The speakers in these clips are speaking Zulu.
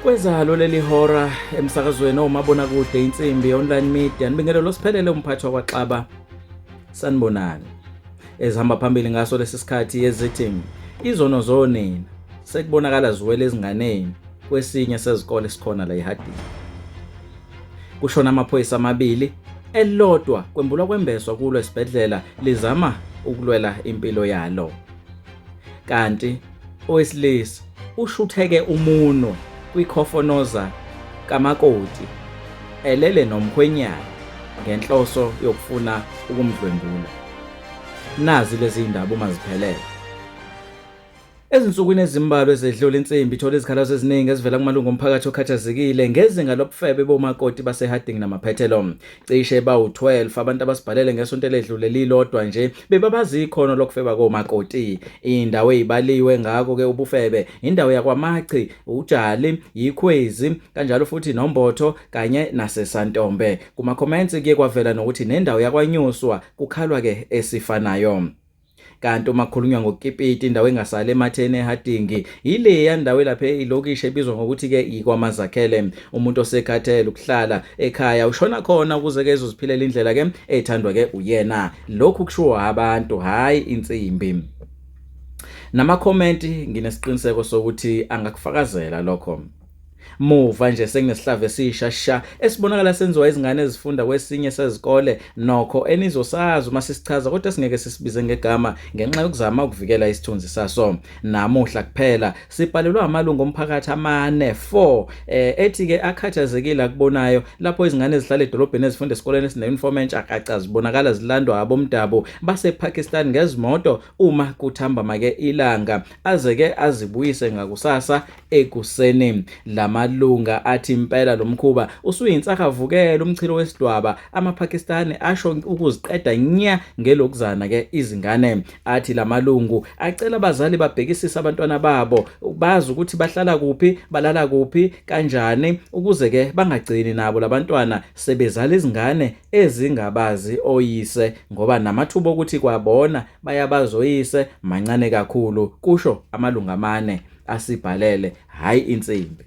Kwezalo leli hora emsakazweni omabonakude insimbi online media nibingelelo losiphelele umphathi wakwaXaba sanibonani ezihamba phambili ngaso lesi sikhathi ezithi izono zonina sekubonakala ziwele ezinganeni kwesinye sezikole esikhona la eHardini. Kushona amaphoyisa amabili elilodwa kwembulwa kwembeswa kulo esibhedlela lizama ukulwela impilo yalo. Kanti owesilisa ushutheke umuno kwikhofonoza kamakoti elele nomkhwenyana ngenhloso yokufuna ukumdlwengula. Nazi lezi indaba uma ziphelele. Ezinsukwini ezimbalwa ezedlula insimbi ithola izikhalazo eziningi ezivela kumalungu omphakathi okhathazekile ngezinga lobufebe bomakoti baseHardini namaphethelo. Cishe bawu-12 abantu abasibhalele ngesonto ledlule lilodwa nje bebabazi ikhono lokufeba komakoti. Indawo ezibaliwe ngako ke ubufebe indawo yakwamachi, uJali, yikhwezi kanjalo futhi nombotho kanye naseSantombe. Kuma comments kuye kwavela nokuthi nendawo yakwanyuswa kukhalwa ke esifanayo. Kanti uma kukhulunywa ngokukipita indawo engasale ematheni eHardini ile yandawo lapha ilokishi ebizwa ngokuthi ke ikwamazakhele. Umuntu osekhathele ukuhlala ekhaya ushona khona ukuze ke ezoziphilela indlela ke ethandwa ke uyena. Lokhu kushiwo abantu hayi insimbi. Nama comment nginesiqiniseko sokuthi angakufakazela lokho. Muva nje senginesihlava esishasha esibonakala senziwa izingane ezifunda kwesinye sezikole nokho enizosazi uma sisichaza kodwa singeke sisibize ngegama ngenxa yokuzama ukuvikela isithunzi saso. Namuhla kuphela sibhalelwa amalungu omphakathi amane 4 ethi ke akhathazekile akubonayo lapho izingane ezihlala edolobheni ezifunda esikoleni esine-uniform entsha zibonakala zilandwa abomdabu basePakistan ngezimoto uma kuthamba make ilanga aze ke azibuyise ngakusasa ekuseni. Lamalunga athi impela lomkhuba usuyinsakavukela umchilo wesidwaba amaPakistani asho ukuziqeda nya ngelokuzana ke izingane. Athi lamalungu acela abazali babhekisisa abantwana babo bazi ukuthi bahlala kuphi balala kuphi kanjani ukuze ke bangagcini nabo labantwana sebezala izingane ezingabazi oyise ngoba namathuba ukuthi kwabona bayabazoyise mancane kakhulu kusho amalunga amane asibhalele hayi insimbi.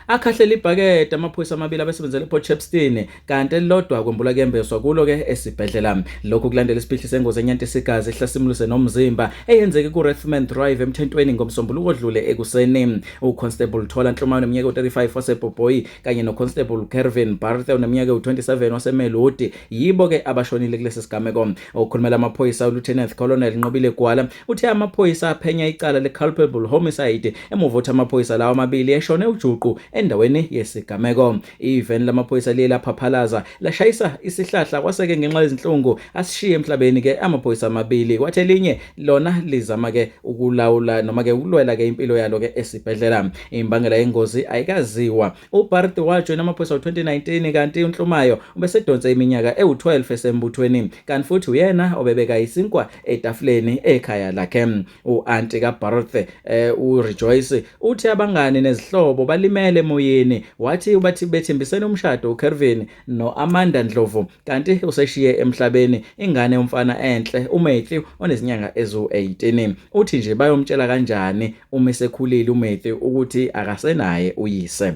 Akhahlela ibhakede amaphoyisa amabili abasebenzele ePort Shepstone kanti elilodwa kwembula kembeswa kulo ke esibhedlela. Lokhu kulandela isiphihli sengozi enyanta isigazi ehlasimuluse nomzimba eyenzeke kuRathman Drive emthentweni ngomsombuluko odlule ekuseni. uConstable Thola Nhlumane eminyaka u35 waseBoboyi kanye noConstable Kervin Barthe oneminyaka u27 waseMelodi yibo ke abashonile kulesi sigameko. Okhulumela amaphoyisa uLieutenant Colonel Nqobile Gwala uthe amaphoyisa aphenya icala le-culpable homicide emuva ukuthi amaphoyisa lawo amabili eshone ujuqu endaweni yesigameko. Even lamaphoyisa liye laphaphalaza lashayisa isihlahla kwaseke ngenxa yezinhlungu asishiye emhlabeni ke amaphoyisa amabili kwathi elinye lona lizama ke ukulawula noma ke ukulwela ke impilo yalo ke esibhedlela. Imbangela yengozi ayikaziwa. uBarthe wajoyina amaphoyisa ngo-2019 kanti uNhlumayo ubesedonse iminyaka ewu-12 esembuthweni kanti futhi uyena obebeka isinkwa etafuleni ekhaya lakhe. U-anti kaBarthe uRejoice uthi abangane nezihlobo balimele emoyeni wathi bathi bethembisene umshado uKervin noAmanda Ndlovu kanti useshiye emhlabeni ingane yomfana enhle uMatthew onezinyanga ezu-18. Uthi nje bayomtshela kanjani uma esekhulile uMatthew ukuthi akasenaye uyise.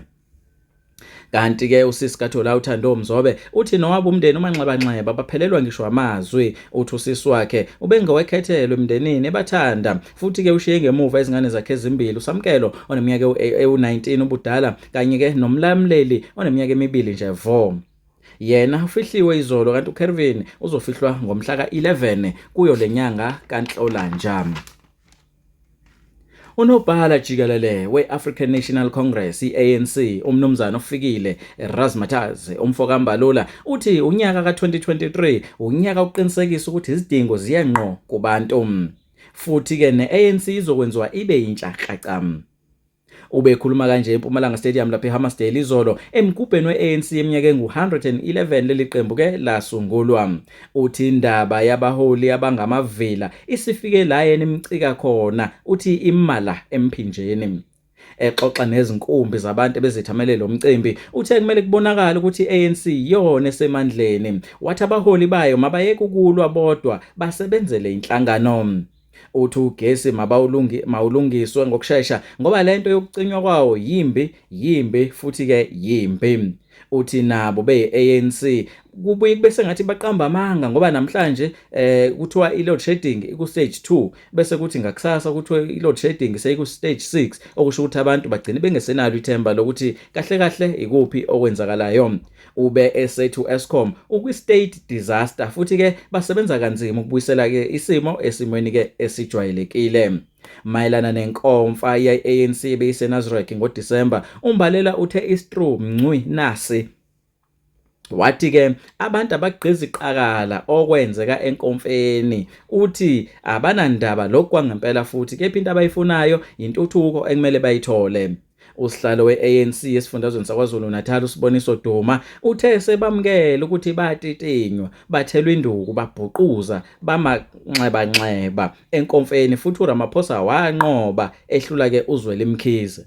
Kanti ke usisi kaThola uThando Mzobe uthi nowabo umndeni umanxabanxeba baphelelwa ngisho amazwi. Uthi usisi wakhe ubengowekhethelwe emndenini ebathanda futhi ke ushiye ngemuva izingane zakhe ezimbili uSamkelo oneminyaka ewu-19 ubudala kanye ke nomlamleli oneminyaka emibili nje vo. Yena ufihliwe izolo kanti uKervin uzofihlwa ngomhla ka-11 kuyo lenyanga kaNhlolanja. Unobhala jikelele we-African National Congress ANC umnumzana ofikile Razmataz umfokambalula uthi unyaka ka2023 unyaka oqinisekisa ukuthi izidingo ziyanqo kubantu futhi ke neANC izokwenziwa ibe yinhlaqaqam. Ubekhuluma kanje eMpumalanga Stadium lapha eHammersdale izolo emgubheni weANC eminyaka engu-111 leli qembu ke lasungulwa. Uthi indaba yabaholi abangamavila isifike la yena imcika khona uthi imala emphinjeni. Exoxa nezinkumbi zabantu bezithamele lo mcimbi uthe kumele kubonakala ukuthi iANC yona esemandleni wathi abaholi bayo mabayeke ukulwa bodwa basebenzele inhlangano. Uthi ugesi mawulungiswe ngokusheshsha ngoba lento yokucinywa kwawo yimbi futhi ke yimbi. Uthi nabo beyi-ANC kubuye kube sengathi baqamba amanga ngoba namhlanje kuthiwa i-load shedding iku stage 2 bese kuthi ngakusasa kuthiwa i-load shedding seyiku stage 6 okusho ukuthi abantu bagcina bengesenalo ithemba lokuthi kahle ikuphi okwenzakalayo. Ube esethu Eskom ukwi-state disaster futhi ke basebenza kanzima ukubuyisela ke isimo esimweni ke esijwayelekile. Mayelana nenkomfa ye-ANC beyiseNazareth ngoDisemba, uMbalela uthe iStru mncwi nasi wathi ke abantu abagqiza iqakala okwenzeka enkomfeni. Uthi abanandaba lokhu kwangempela futhi kepha into abayifunayo intuthuko ekumele bayithole. Usihlalo we-ANC esifundazweni saKwaZulu Natal uSiboniso Duma uthe sebamukela ukuthi batitinywa bathelwa induku babhuquza bamanxeba enkomfeni futhi uRamaphosa wanqoba ehlula ke uZweli Mkhize.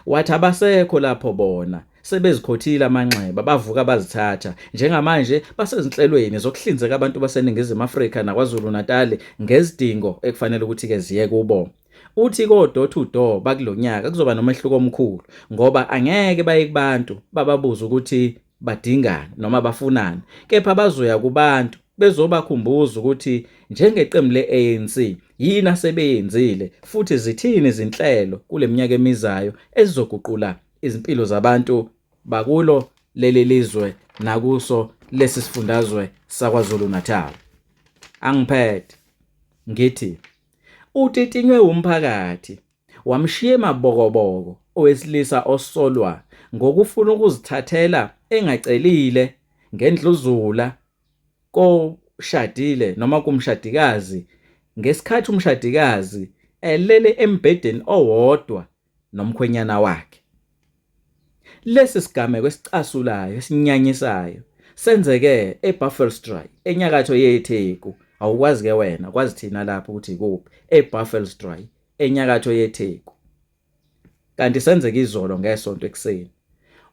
Wathi abasekho lapho bona sebezikhothile amanxeba bavuka bazithatha njengamanje basezinhlelweni zokuhlinzeka abantu baseNingizimu Afrika naKwaZulu Natal ngezidingo ekufanele ukuthi ke ziye kubo. Uthi ko door to door bakulonyaka kuzoba nomehluko omkhulu ngoba angeke baye kubantu bababuza ukuthi badingani noma bafunani, kepha bazoya kubantu bezobakhumbuza ukuthi njengeqembu le-ANC yini asebeyenzile futhi zithini izinhlelo kuleminyaka emizayo ezizoguqula izimpilo zabantu bakulo leli lizwe nakuso lesi sifundazwe saKwaZulu Natal. Angiphethe ngithi utitinywe umphakathi wamshiya emabokoboko owesilisa osolwa ngokufuna ukuzithathela engacelile ngendluzula koshadile noma kumshadikazi ngesikhathi umshadikazi elele embhedeni owodwa nomkhwenyana wakhe. Lesi sigameko esicasulayo esinyanyisayo senzeke eBuffelsdrive enyakatho yeTheku. Awukwazi ke wena kwazi thina lapho ukuthi ikuphi eBuffelsdrive enyakatho yeTheku. Kanti senzeke izolo ngesonto ekseni.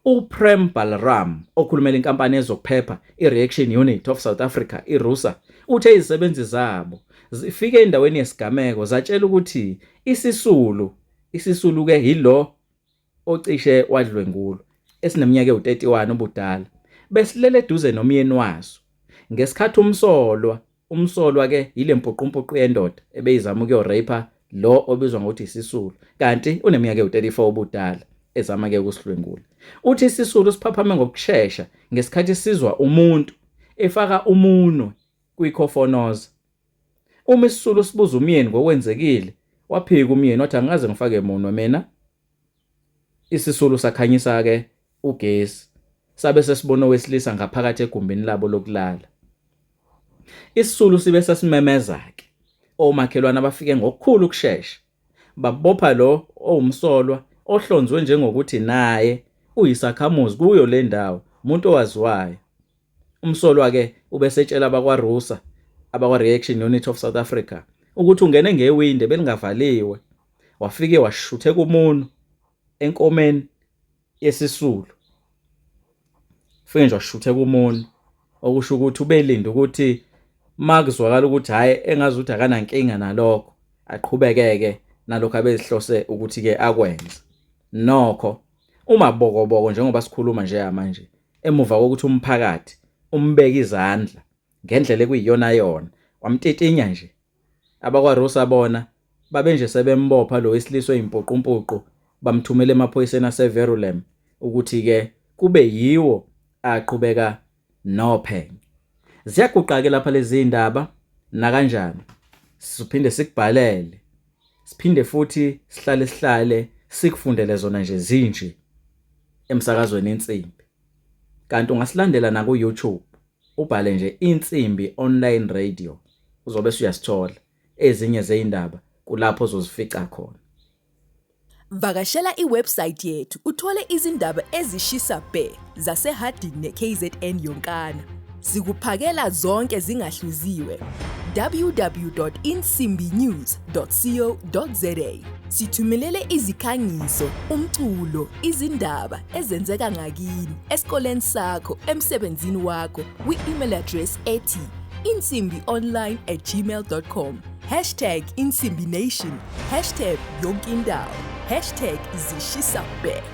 uPrem Balram okhulumela inkampani ezokuphepha iReaction Unit of South Africa iRUSA uthe izisebenzi zabo zifike endaweni yesigameko zatshela ukuthi isisulu ke yilo ocishe wadlwengulo esineminyaka ewu31 obudala besilele eduze nomyeni waso ngesikhathi umsolwa ke yile mpoqumpoqu yendoda ebeyizama ukuyorape lo obizwa ngokuthi isisulu kanti uneminyaka ewu34 obudala ezama ke ukusidlwengula. Uthi isisulu siphaphame ngokusheshsha ngesikhathi sizwa umuntu efaka umunwe kwikhofonoza. Uma isisulu sibuza umyeni ngokwenzekile waphika umyeni wathi angaze ngifake umunwe mina. Isisulu sakhanyisa ke ugesi sabe sesibona owesilisa ngaphakathi egumbini labo lokulala. Isisulu sibe sasimemeza ke omakhelwane abafike ngokukhulu ukusheshsha babopha lo owumsolwa ohlonzwe njengokuthi naye uyisakhamuzi kuyo le ndawo umuntu owaziwayo. Umsolwa ke ubesetshela abakwaRUSA abakwaReaction Unit of South Africa ukuthi ungene ngewindi belingavaliwe wafike washuthe kumuntu enkomeni yesisulu. Fike nje washuthe kumuntu okusho ukuthi ubelinda ukuthi makuzwakala ukuthi hayi engazi ukuthi akanankinga nalokho aqhubekeke nalokho abezihlose ukuthi ke akwenze. Nokho umabokoboko njengoba sikhuluma nje manje emuva kokuthi umphakathi umbeka izandla ngendlela ekuyiyona yona wamtitinya nje abakwaRUSA bona babe nje sebembopha lo wesilisa oyimpoqumpoqu bamthumela emaphoyiseni aseVerulam ukuthi ke kube yiwo aqhubeka nophenyo. Ziyaguqa ke lapha lezi indaba na kanjani siphinde sikubhalele siphinde futhi sihlale sikufundele zona nje zinje emsakazweni Insimbi. Kanti ungasilandela na ku YouTube ubhale nje Insimbi online radio uzobe uyasithola ezinye zeindaba kulapho ozozifica khona. Vakashela iwebsite yethu uthole izindaba ezishisa bhe zaseHarding neKZN yonkana. Sikuphakela zonke zingahluziwe. www.insimbinews.co.za. Sithumelele izikhangiso, umculo, izindaba ezenzeka ngakini, esikoleni sakho, emsebenzini wakho, kwi-email address ethi #insimbionline@gmail.com, #insimbination, #yonkindawo, #zishisabe.